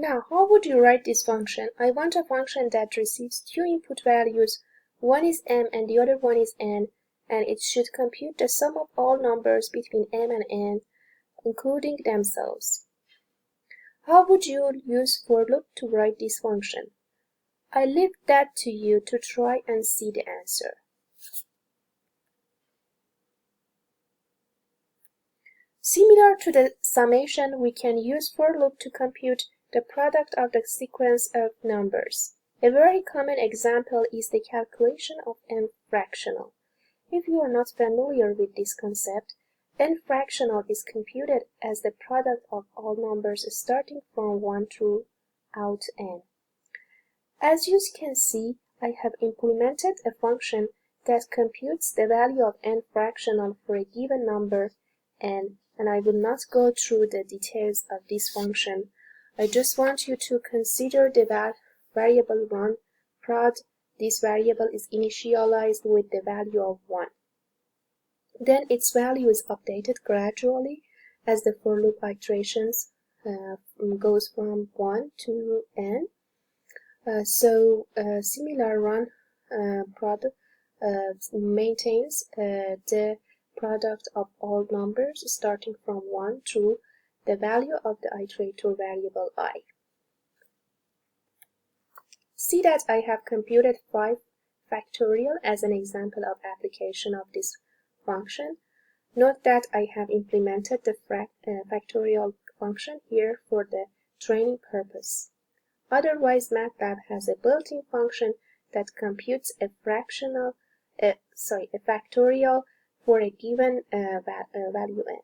Now, how would you write this function? I want a function that receives two input values. One is m and the other one is n, and it should compute the sum of all numbers between m and n, including themselves. How would you use for loop to write this function? I leave that to you to try and see the answer. Similar to the summation, we can use for loop to compute the product of the sequence of numbers. A very common example is the calculation of n fractional. If you are not familiar with this concept, n fractional is computed as the product of all numbers starting from 1 throughout n. As you can see, I have implemented a function that computes the value of n fractional for a given number n, and I will not go through the details of this function. I just want you to consider the variable 1 prod. This variable is initialized with the value of 1. Then its value is updated gradually as the for loop iterations goes from 1 to n. Similar run prod maintains the product of all numbers starting from 1 through the value of the iterator variable I. See that I have computed 5 factorial as an example of application of this function. Note that I have implemented the factorial function here for the training purpose. Otherwise, MATLAB has a built-in function that computes a factorial for a given value n.